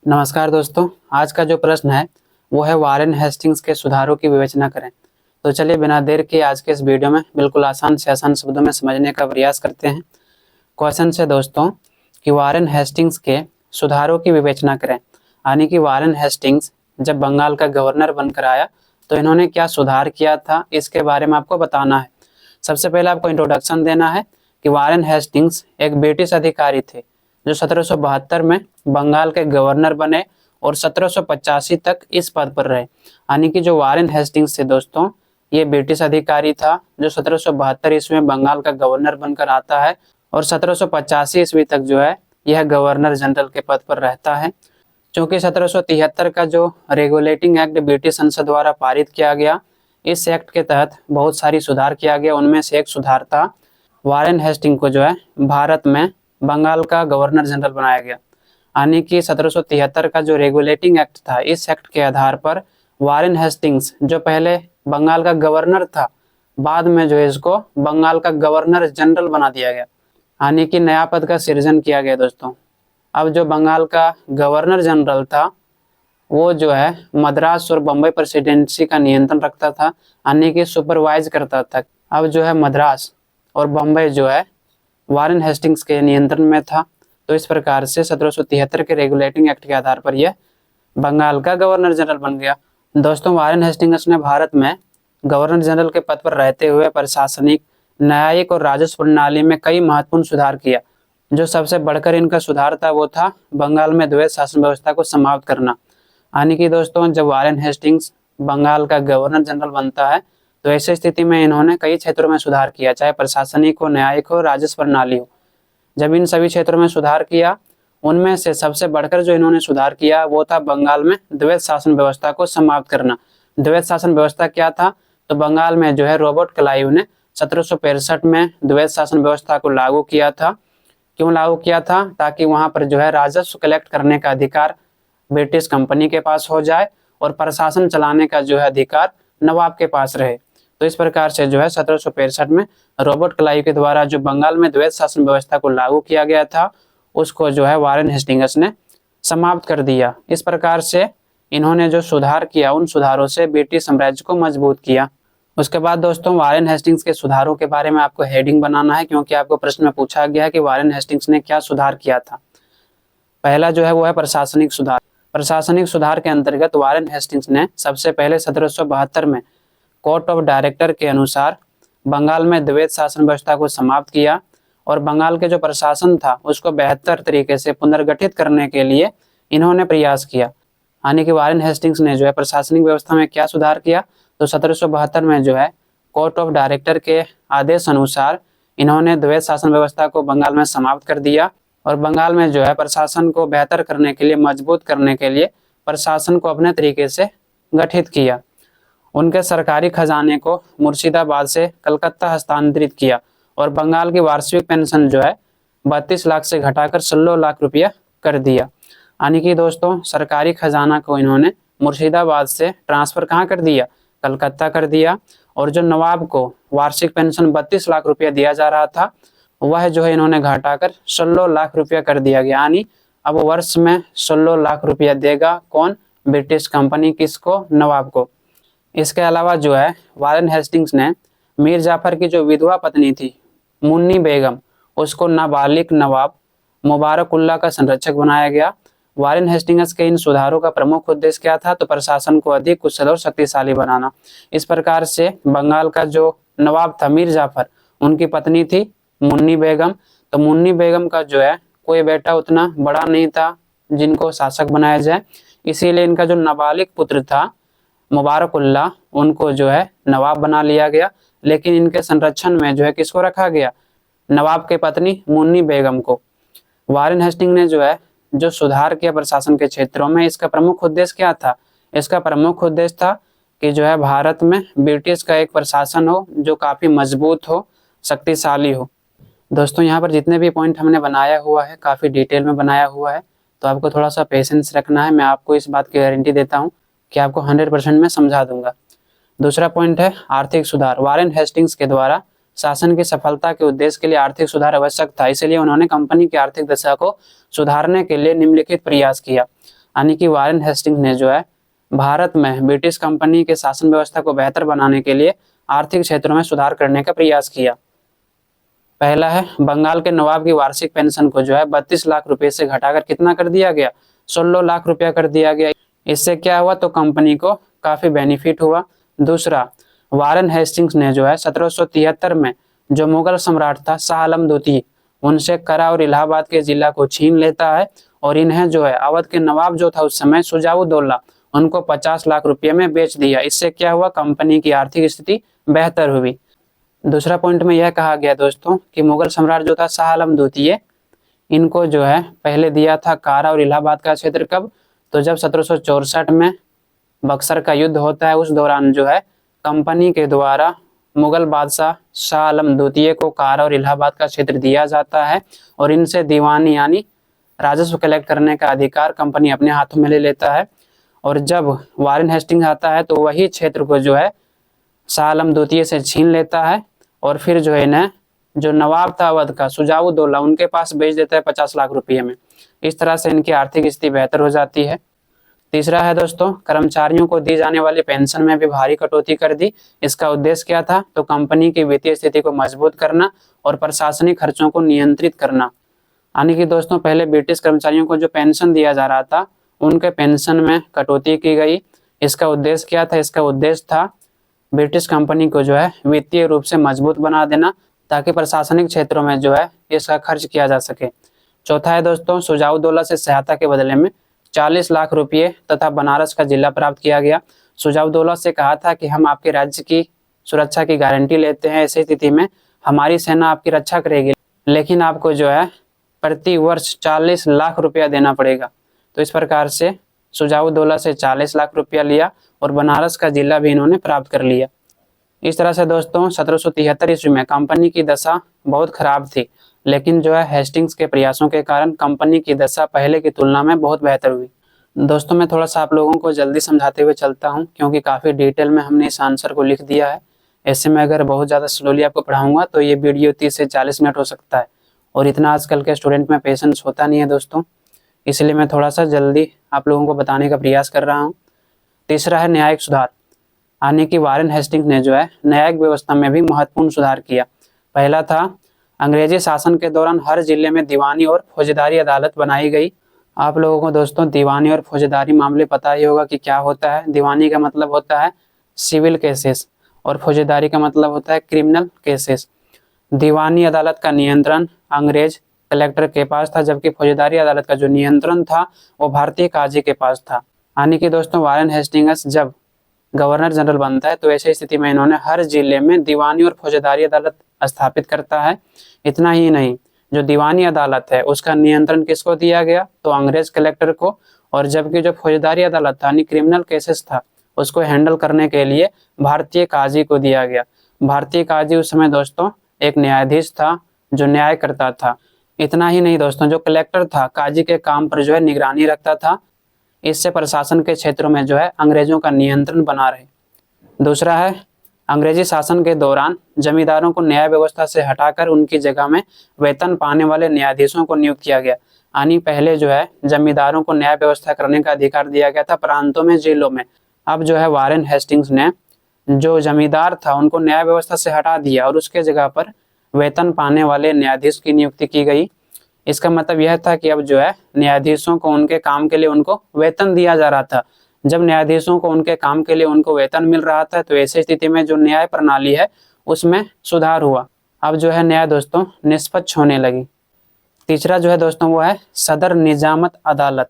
नमस्कार दोस्तों। आज का जो प्रश्न है वो है वारेन हेस्टिंग्स के सुधारों की विवेचना करें। तो चलिए बिना देर के आज के इस वीडियो में बिल्कुल आसान से आसान शब्दों में समझने का प्रयास करते हैं। क्वेश्चन से दोस्तों कि वारेन हेस्टिंग्स के सुधारों की विवेचना करें, यानी कि वारेन हेस्टिंग्स जब बंगाल का गवर्नर बनकर आया तो इन्होंने क्या सुधार किया था, इसके बारे में आपको बताना है। सबसे पहले आपको इंट्रोडक्शन देना है कि वारेन हेस्टिंग्स एक ब्रिटिश अधिकारी थे जो 1772 में बंगाल के गवर्नर बने और 1785 तक इस पद पर रहे। यानी कि जो वारेन हेस्टिंग्स थे दोस्तों, ये ब्रिटिश अधिकारी था जो 1772 ईस्वी में बंगाल का गवर्नर बनकर आता है और 1785 ईस्वी तक जो है यह गवर्नर जनरल के पद पर रहता है। क्योंकि 1773 का जो रेगुलेटिंग एक्ट ब्रिटिश संसद द्वारा पारित किया गया, इस एक्ट के तहत बहुत सारी सुधार किया गया। उनमें से एक सुधार था वारेन हेस्टिंग को जो है भारत में बंगाल का गवर्नर जनरल बनाया गया। यानी कि 1773 का जो रेगुलेटिंग एक्ट था, इस एक्ट के आधार पर वारेन हेस्टिंग्स जो पहले बंगाल का गवर्नर था, बाद में जो है इसको बंगाल का गवर्नर जनरल बना दिया गया। यानी कि नया पद का सृजन किया गया दोस्तों। अब जो बंगाल का गवर्नर जनरल था वो जो है मद्रास और बम्बई प्रेसिडेंसी का नियंत्रण रखता था, यानी कि सुपरवाइज करता था। अब जो है मद्रास और बम्बई जो है वारेन हेस्टिंग्स के नियंत्रण में था। तो इस प्रकार से 1773 के रेगुलेटिंग एक्ट के आधार पर यह बंगाल का गवर्नर जनरल बन गया। दोस्तों, वारेन हेस्टिंग्स ने भारत में गवर्नर जनरल के पद पर रहते हुए प्रशासनिक, न्यायिक और राजस्व प्रणाली में कई महत्वपूर्ण सुधार किया। जो सबसे बढ़कर इनका सुधार था वो था बंगाल में द्वैध शासन व्यवस्था को समाप्त करना। यानी कि दोस्तों, जब वारेन हेस्टिंग्स बंगाल का गवर्नर जनरल बनता है तो ऐसी स्थिति में इन्होंने कई क्षेत्रों में सुधार किया, चाहे प्रशासनिक हो, न्यायिक हो, राजस्व प्रणाली हो। जब इन सभी क्षेत्रों में सुधार किया, उनमें से सबसे बढ़कर जो इन्होंने सुधार किया वो था बंगाल में द्वैध शासन व्यवस्था को समाप्त करना। द्वैध शासन व्यवस्था क्या था? तो बंगाल में जो है रॉबर्ट क्लाइव ने 1765 में द्वैध शासन व्यवस्था को लागू किया था। क्यों लागू किया था? ताकि वहां पर जो है राजस्व कलेक्ट करने का अधिकार ब्रिटिश कंपनी के पास हो जाए और प्रशासन चलाने का जो है अधिकार नवाब के पास रहे। तो इस प्रकार से जो है 1765 में रॉबर्ट क्लाइव के द्वारा जो बंगाल में द्वैध शासन व्यवस्था को लागू किया गया था, उसको जो है वारेन हेस्टिंग्स ने समाप्त कर दिया। इस प्रकार से इन्होंने जो सुधार किया, उन सुधारों से ब्रिटिश साम्राज्य को मजबूत किया। उसके बाद दोस्तों, वारेन हेस्टिंग्स के सुधारों के बारे में आपको हेडिंग बनाना है, क्योंकि आपको प्रश्न में पूछा गया है कि वारेन हेस्टिंग्स ने क्या सुधार किया था। पहला जो है वो है प्रशासनिक सुधार। प्रशासनिक सुधार के अंतर्गत वारेन हेस्टिंग्स ने सबसे पहले 1772 में कोर्ट ऑफ डायरेक्टर के अनुसार बंगाल में द्वैध शासन व्यवस्था को समाप्त किया और बंगाल के जो प्रशासन था उसको बेहतर तरीके से पुनर्गठित करने के लिए इन्होंने प्रयास किया। यानी कि वारेन हेस्टिंग्स ने जो है प्रशासनिक व्यवस्था में क्या सुधार किया? तो 1772 में जो है कोर्ट ऑफ डायरेक्टर के आदेश अनुसार इन्होंने द्वैध शासन व्यवस्था को बंगाल में समाप्त कर दिया और बंगाल में जो है प्रशासन को बेहतर करने के लिए, मजबूत करने के लिए प्रशासन को अपने तरीके से गठित किया। उनके सरकारी खजाने को मुर्शिदाबाद से कलकत्ता हस्तांतरित किया और बंगाल की वार्षिक पेंशन जो है 32 लाख से घटाकर 16 लाख रुपया कर दिया। यानी कि दोस्तों, सरकारी खजाना को इन्होंने मुर्शिदाबाद से ट्रांसफर कहाँ कर दिया? कलकत्ता कर दिया। और जो नवाब को वार्षिक पेंशन 32 लाख रुपया दिया जा रहा था, वह जो है इन्होंने घटाकर 16 लाख रुपया कर दिया गया। यानी अब वर्ष में 16 लाख रुपया देगा कौन? British company. किसको? नवाब को। इसके अलावा जो है वारेन हेस्टिंग्स ने मीर जाफर की जो विधवा पत्नी थी मुन्नी बेगम, उसको नाबालिग नवाब मुबारकुल्ला का संरक्षक बनाया गया। वारेन हेस्टिंग्स के इन सुधारों का प्रमुख उद्देश्य क्या था? तो प्रशासन को अधिक कुशल और शक्तिशाली बनाना। इस प्रकार से बंगाल का जो नवाब था मीर जाफर, उनकी पत्नी थी मुन्नी बेगम। तो मुन्नी बेगम का जो है कोई बेटा उतना बड़ा नहीं था जिनको शासक बनाया जाए, इसीलिए इनका जो नाबालिग पुत्र था मुबारकुल्ला, उनको जो है नवाब बना लिया गया। लेकिन इनके संरक्षण में जो है किसको रखा गया? नवाब के पत्नी मुन्नी बेगम को। वारेन हेस्टिंग ने जो है जो सुधार किया प्रशासन के क्षेत्रों में, इसका प्रमुख उद्देश्य क्या था? इसका प्रमुख उद्देश्य था कि जो है भारत में ब्रिटिश का एक प्रशासन हो जो काफी मजबूत हो, शक्तिशाली हो। दोस्तों, यहाँ पर जितने भी पॉइंट हमने बनाया हुआ है काफी डिटेल में बनाया हुआ है, तो आपको थोड़ा सा पेशेंस रखना है। मैं आपको इस बात की गारंटी देता हूँ कि आपको 100% में समझा दूंगा। दूसरा पॉइंट है आर्थिक सुधार। वारेन हेस्टिंग्स के द्वारा शासन की सफलता के उद्देश्य के लिए आर्थिक सुधार आवश्यक था, इसलिए उन्होंने कंपनी की आर्थिक दशा को सुधारने के लिए निम्नलिखित प्रयास किया। यानी कि वारेन हेस्टिंग्स ने जो है भारत में ब्रिटिश कंपनी के शासन व्यवस्था को बेहतर बनाने के लिए आर्थिक क्षेत्रों में सुधार करने का प्रयास किया। पहला है, बंगाल के नवाब की वार्षिक पेंशन को जो है 32 लाख रुपए से घटाकर कितना कर दिया गया, 16 लाख रुपया कर दिया गया। इससे क्या हुआ, तो कंपनी को काफी बेनिफिट हुआ। दूसरा, वारेन हेस्टिंग्स ने जो है 1773 में जो मुगल सम्राट था शाह आलम द्वितीय, उनसे करा और इलाहाबाद के जिला को छीन लेता है और इन्हें जो है अवध के नवाब जो था उस समय शुजाउद्दौला, उनको 50 लाख रुपये में बेच दिया। इससे क्या हुआ, कंपनी की आर्थिक स्थिति बेहतर हुई। दूसरा पॉइंट में यह कहा गया दोस्तों कि मुगल सम्राट जो था शाह आलम द्वितीय, इनको जो है पहले दिया था कारा और इलाहाबाद का क्षेत्र। कब, तो जब 1764 में बक्सर का युद्ध होता है, उस दौरान जो है कंपनी के द्वारा मुगल बादशाह शाह आलम द्वितीय को कारा और इलाहाबाद का क्षेत्र दिया जाता है और इनसे दीवानी यानी राजस्व कलेक्ट करने का अधिकार कंपनी अपने हाथों में ले लेता है। और जब वारेन हेस्टिंग्स आता है तो वही क्षेत्र को जो है शाह आलम द्वितीय से छीन लेता है और फिर जो है इन्हें जो नवाब था अवध का शुजाउद्दौला, उनके पास बेच देता है 50 लाख रुपये में। इस तरह से इनकी आर्थिक स्थिति बेहतर हो जाती है। तीसरा है दोस्तों, कर्मचारियों को दी जाने वाली पेंशन में भी भारी कटौती कर दी। इसका उद्देश्य क्या था, तो कंपनी की वित्तीय स्थिति को मजबूत करना और प्रशासनिक खर्चों को नियंत्रित करना। यानी कि दोस्तों पहले ब्रिटिश कर्मचारियों को जो पेंशन दिया जा रहा था, उनके पेंशन में कटौती की गई। इसका उद्देश्य क्या था, इसका उद्देश्य था ब्रिटिश कंपनी को जो है वित्तीय रूप से मजबूत बना देना, ताकि प्रशासनिक क्षेत्रों में जो है इसका खर्च किया जा सके। चौथा है दोस्तों, शुजाउद्दौला से सहायता के बदले में 40 लाख रुपये तथा बनारस का जिला प्राप्त किया गया। शुजाउद्दौला से कहा था कि हम आपके राज्य की सुरक्षा की गारंटी लेते हैं, ऐसी स्थिति में हमारी सेना आपकी रक्षा करेगी, लेकिन आपको जो है प्रति वर्ष 40 लाख रुपया देना पड़ेगा। तो इस प्रकार से शुजाउद्दौला से 40 लाख रुपया लिया और बनारस का जिला भी इन्होंने प्राप्त कर लिया। इस तरह से दोस्तों 1773 ईस्वी में कंपनी की दशा बहुत खराब थी, लेकिन जो है हेस्टिंग्स के प्रयासों के कारण कंपनी की दशा पहले की तुलना में बहुत बेहतर हुई। दोस्तों मैं थोड़ा सा आप लोगों को जल्दी समझाते हुए चलता हूं, क्योंकि काफ़ी डिटेल में हमने इस आंसर को लिख दिया है। ऐसे में अगर बहुत ज़्यादा स्लोली आपको पढ़ाऊंगा तो ये वीडियो 30 से 40 मिनट हो सकता है, और इतना आजकल के स्टूडेंट में पेशेंस होता नहीं है दोस्तों, इसलिए मैं थोड़ा सा जल्दी आप लोगों को बताने का प्रयास कर रहा हूँ। तीसरा है न्यायिक सुधार, यानी कि वारेन हेस्टिंग्स ने जो है न्यायिक व्यवस्था में भी महत्वपूर्ण सुधार किया। पहला था, अंग्रेजी शासन के दौरान हर जिले में दीवानी और फौजदारी अदालत बनाई गई। आप लोगों को दोस्तों दीवानी और फौजदारी मामले पता ही होगा कि क्या होता है। दीवानी का मतलब होता है सिविल केसेस और फौजदारी का मतलब होता है क्रिमिनल केसेस। दीवानी अदालत का नियंत्रण अंग्रेज कलेक्टर के पास था, जबकि फौजदारी अदालत का जो नियंत्रण था वो भारतीय काजी के पास था। यानी कि दोस्तों वारेन हेस्टिंग्स जब गवर्नर जनरल बनता है तो ऐसी स्थिति में इन्होंने हर जिले में दीवानी और फौजदारी अदालत स्थापित करता है। इतना ही नहीं, जो दीवानी अदालत है उसका नियंत्रण किसको दिया गया, तो अंग्रेज कलेक्टर को, और जबकि जो फौजदारी अदालत था यानी क्रिमिनल केसेस था उसको हैंडल करने के लिए भारतीय काजी को दिया गया। भारतीय काजी उस समय दोस्तों एक न्यायाधीश था जो न्याय करता था। इतना ही नहीं दोस्तों, जो कलेक्टर था काजी के काम पर जो है निगरानी रखता था, इससे प्रशासन के क्षेत्रों में जो है अंग्रेजों का नियंत्रण बना रहे। दूसरा है, अंग्रेजी शासन के दौरान जमींदारों को न्याय व्यवस्था से हटाकर उनकी जगह में वेतन पाने वाले न्यायाधीशों को नियुक्त किया गया। यानी पहले जो है जमींदारों को न्याय व्यवस्था करने का अधिकार दिया गया था प्रांतों में, जेलों में। अब जो है वारेन हेस्टिंग्स ने जो जमींदार था उनको न्याय व्यवस्था से हटा दिया और उसके जगह पर वेतन पाने वाले न्यायाधीश की नियुक्ति की गई। इसका मतलब यह था कि अब जो है न्यायाधीशों को उनके काम के लिए उनको वेतन दिया जा रहा था। जब न्यायाधीशों को उनके काम के लिए उनको वेतन मिल रहा था तो ऐसी स्थिति में जो न्याय प्रणाली है उसमें सुधार हुआ। अब जो है न्याय दोस्तों निष्पक्ष होने लगी। तीसरा जो है दोस्तों वो है सदर निजामत अदालत।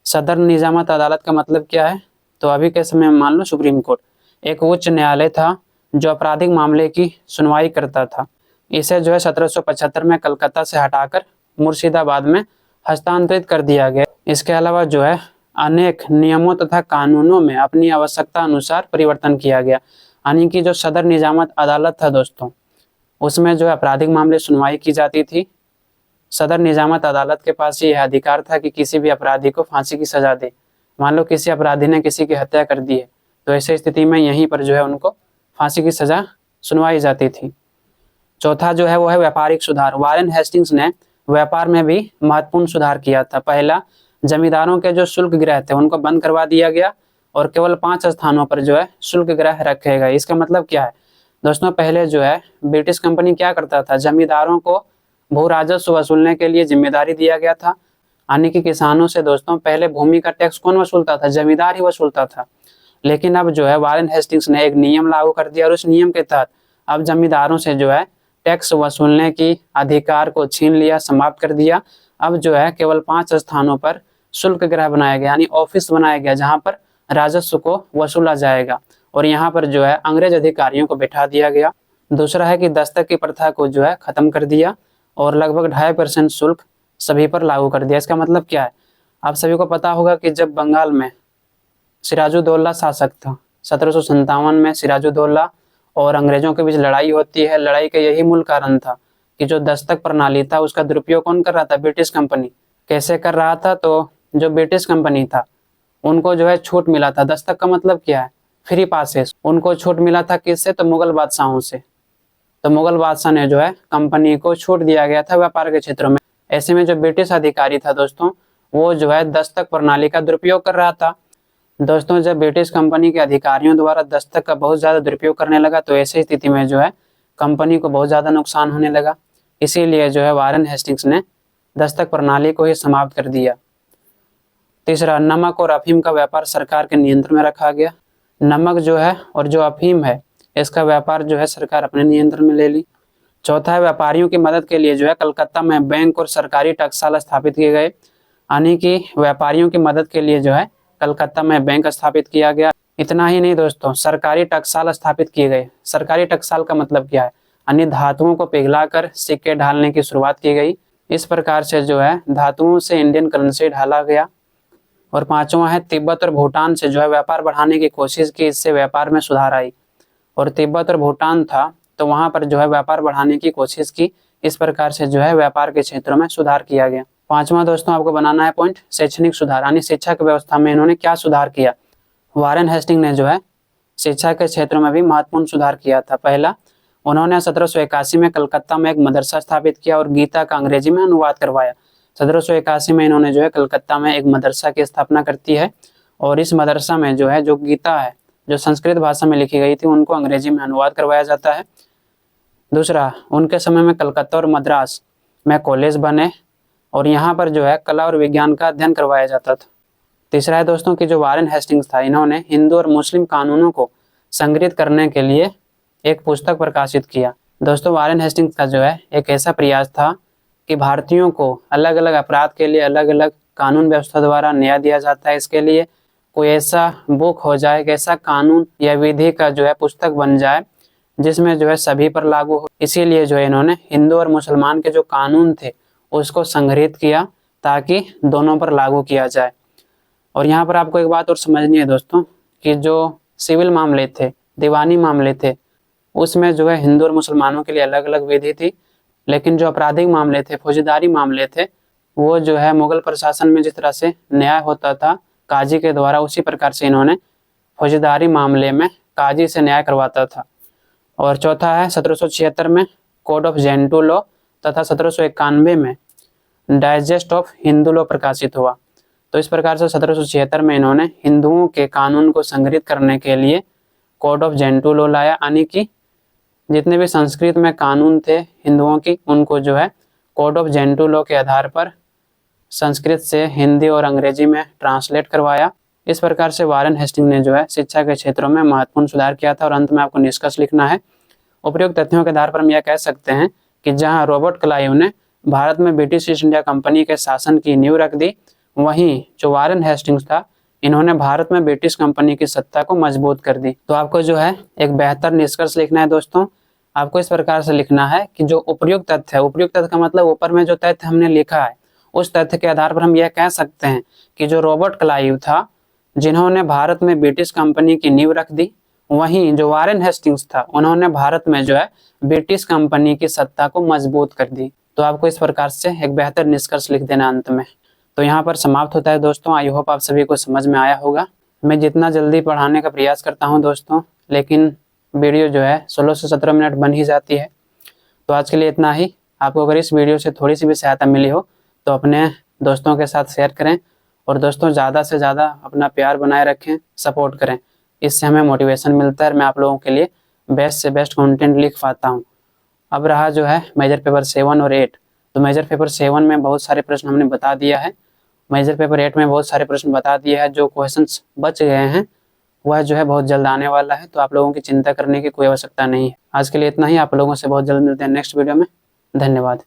सदर निजामत अदालत का मतलब क्या है, तो अभी के समय में मान लो सुप्रीम कोर्ट एक उच्च न्यायालय था जो आपराधिक मामले की सुनवाई करता था। इसे जो है 1775 में कलकत्ता से हटाकर मुर्शिदाबाद में हस्तांतरित कर दिया गया। इसके अलावा जो है अनेक नियमों तथा कानूनों में अपनी आवश्यकता अनुसार परिवर्तन किया गया। यानी कि जो सदर निजामत अदालत था दोस्तों उसमें जो है आपराधिक मामले सुनवाई की जाती थी। सदर निजामत अदालत के पास यह अधिकार था कि किसी भी अपराधी को फांसी की सजा दे। मान लो किसी अपराधी ने किसी की हत्या कर दी है तो ऐसी स्थिति में यहीं पर जो है उनको फांसी की सजा सुनवाई जाती थी। चौथा जो है वो है व्यापारिक सुधार। वारेन हेस्टिंग्स ने व्यापार में भी महत्वपूर्ण सुधार किया था। पहला, जमींदारों के जो शुल्क गृह थे उनको बंद करवा दिया गया और केवल 5 स्थानों पर जो है शुल्क गृह रखे गए। इसका मतलब क्या है दोस्तों, पहले जो है ब्रिटिश कंपनी क्या करता था, जमींदारों को भू राजस्व वसूलने के लिए जिम्मेदारी दिया गया था, यानी कि किसानों से दोस्तों पहले भूमि का टैक्स कौन वसूलता था, जमींदार ही वसूलता था। लेकिन अब जो है वारेन हेस्टिंग्स ने एक नियम लागू कर दिया और उस नियम के तहत अब जमींदारों से जो है टैक्स वसूलने की अधिकार को छीन लिया, समाप्त कर दिया। अब जो है केवल 5 स्थानों पर शुल्क गृह बनाया गया, यानी ऑफिस बनाया गया जहां पर राजस्व को वसूला जाएगा और यहाँ पर जो है अंग्रेज अधिकारियों को बैठा दिया गया। दूसरा है कि दस्तक की प्रथा को जो है खत्म कर दिया और लगभग 2.5% शुल्क सभी पर लागू कर दिया। इसका मतलब क्या है, आप सभी को पता होगा कि जब बंगाल में सिराजुद्दौला शासक था, 1757 में सिराजुद्दौला और अंग्रेजों के बीच लड़ाई होती है। लड़ाई का यही मूल कारण था कि जो दस्तक प्रणाली था उसका दुरुपयोग कौन कर रहा था, ब्रिटिश कंपनी। कैसे कर रहा था, तो जो ब्रिटिश कंपनी था उनको जो है छूट मिला था। दस्तक का मतलब क्या है, फ्री पासेस। उनको छूट मिला था किससे, तो मुगल बादशाहों से। तो मुगल बादशाह ने जो है कंपनी को छूट दिया गया था व्यापार के क्षेत्रों में। ऐसे में जो ब्रिटिश अधिकारी था दोस्तों वो जो है दस्तक प्रणाली का दुरुपयोग कर रहा था। दोस्तों जब ब्रिटिश कंपनी के अधिकारियों द्वारा दस्तक का बहुत ज्यादा दुरुपयोग करने लगा तो ऐसी स्थिति में जो है कंपनी को बहुत ज्यादा नुकसान होने लगा। इसीलिए जो है वारेन हेस्टिंग्स ने दस्तक प्रणाली को ही समाप्त कर दिया। तीसरा, नमक और अफीम का व्यापार सरकार के नियंत्रण में रखा गया। नमक जो है और जो अफीम है इसका व्यापार जो है सरकार अपने नियंत्रण में ले ली। चौथा है, व्यापारियों की मदद के लिए जो है कलकत्ता में बैंक और सरकारी टकसाल स्थापित किए गए, यानी कि व्यापारियों की मदद के लिए जो है कलकत्ता में बैंक स्थापित किया गया। इतना ही नहीं दोस्तों, सरकारी टकसाल स्थापित किए गए। सरकारी टकसाल का मतलब क्या है, यानी धातुओं को पिघलाकर सिक्के ढालने की शुरुआत की गई। इस प्रकार से जो है धातुओं से इंडियन करेंसी ढाला गया। और पांचवा है, तिब्बत और भूटान से जो है व्यापार बढ़ाने की कोशिश की, इससे व्यापार में सुधार आई। और तिब्बत और भूटान था तो वहां पर जो है व्यापार बढ़ाने की कोशिश की। इस प्रकार से जो है व्यापार के क्षेत्रों में सुधार किया गया। पांचवा दोस्तों आपको बनाना है पॉइंट, शैक्षणिक सुधार, यानी शिक्षा की व्यवस्था में इन्होंने क्या सुधार किया। वारेन हेस्टिंग ने जो है शिक्षा के क्षेत्रों में भी महत्वपूर्ण सुधार किया था। पहला, उन्होंने 1781 में कलकत्ता में एक मदरसा स्थापित किया और गीता का अंग्रेजी में अनुवाद करवाया। 1781 में इन्होंने जो है कलकत्ता में एक मदरसा की स्थापना करती है और इस मदरसा में जो है जो गीता है जो संस्कृत भाषा में लिखी गई थी उनको अंग्रेजी में अनुवाद करवाया जाता है। दूसरा, उनके समय में कलकत्ता और मद्रास में कॉलेज बने और यहाँ पर जो है कला और विज्ञान का अध्ययन करवाया जाता था। तीसरा है दोस्तों कि जो वारेन हेस्टिंग्स था इन्होंने हिंदू और मुस्लिम कानूनों को संग्रहित करने के लिए एक पुस्तक प्रकाशित किया। दोस्तों वारेन हेस्टिंग्स का जो है एक ऐसा प्रयास था कि भारतीयों को अलग अलग अपराध के लिए अलग अलग कानून व्यवस्था द्वारा न्याय दिया जाता है। इसके लिए कोई ऐसा बुक हो जाए, ऐसा कानून या विधि का जो है पुस्तक बन जाए जिसमें जो है सभी पर लागू हो। इसीलिए जो है इन्होंने हिंदू और मुसलमान के जो कानून थे उसको संग्रहित किया ताकि दोनों पर लागू किया जाए। और यहाँ पर आपको एक बात और समझनी है दोस्तों कि जो सिविल मामले थे, दीवानी मामले थे, उसमें जो है हिंदू और मुसलमानों के लिए अलग अलग विधि थी, लेकिन जो आपराधिक मामले थे, फौजदारी मामले थे, वो जो है मुगल प्रशासन में जिस तरह से न्याय होता था काजी के द्वारा, उसी प्रकार से इन्होंने फौजदारी मामले में काजी से न्याय करवाता था। और चौथा है 1776 में कोड ऑफ जेंटू लॉ तथा 1791 में डाइजेस्ट ऑफ हिंदू लॉ प्रकाशित हुआ। तो इस प्रकार से 1776 में इन्होंने हिंदुओं के कानून को संग्रहित करने के लिए कोड ऑफ जेंटू लॉ लाया, यानी कि जितने भी संस्कृत में कानून थे हिंदुओं की उनको जो है कोड ऑफ जेंटू लॉ के आधार पर संस्कृत से हिंदी और अंग्रेजी में ट्रांसलेट करवाया। इस प्रकार से वारेन हेस्टिंग ने जो है शिक्षा के क्षेत्रों में महत्वपूर्ण सुधार किया था। और अंत में आपको निष्कर्ष लिखना है। उपयुक्त तथ्यों के आधार पर हम यह कह सकते हैं कि जहां रॉबर्ट क्लाइव ने भारत में ब्रिटिश ईस्ट इंडिया कंपनी के शासन की नींव रख दी, वहीं जो वारेन हेस्टिंग्स था इन्होंने भारत में ब्रिटिश कंपनी की सत्ता को मजबूत कर दी। तो आपको जो है एक बेहतर निष्कर्ष लिखना है दोस्तों। आपको इस प्रकार से लिखना है कि जो उपयुक्त तथ्य है, उपयुक्त तथ्य का मतलब ऊपर में जो तथ्य हमने लिखा है उस तथ्य के आधार पर हम यह कह सकते हैं कि जो रॉबर्ट क्लाइव था जिन्होंने भारत में ब्रिटिश कंपनी की नींव रख दी, वहीं जो वारेन हेस्टिंग्स था उन्होंने भारत में जो है ब्रिटिश कंपनी की सत्ता को मजबूत कर दी। तो आपको इस प्रकार से एक बेहतर निष्कर्ष लिख देना अंत में। तो यहाँ पर समाप्त होता है दोस्तों। आई होप आप सभी को समझ में आया होगा। मैं जितना जल्दी पढ़ाने का प्रयास करता हूँ दोस्तों, लेकिन वीडियो जो है 16 से 17 मिनट बन ही जाती है। तो आज के लिए इतना ही। आपको अगर इस वीडियो से थोड़ी सी भी सहायता मिली हो तो अपने दोस्तों के साथ शेयर करें और दोस्तों ज़्यादा से ज़्यादा अपना प्यार बनाए रखें, सपोर्ट करें, इससे हमें मोटिवेशन मिलता है और मैं आप लोगों के लिए बेस्ट से बेस्ट कंटेंट लिख पाता हूँ। अब रहा जो है मेजर पेपर 7 और 8, तो मेजर पेपर 7 में बहुत सारे प्रश्न हमने बता दिया है, मेजर पेपर 8 में बहुत सारे प्रश्न बता दिए हैं। जो क्वेश्चंस बच गए हैं वह जो है बहुत जल्द आने वाला है, तो आप लोगों की चिंता करने की कोई आवश्यकता नहीं है। आज के लिए इतना ही, आप लोगों से बहुत जल्द मिलते हैं नेक्स्ट वीडियो में। धन्यवाद।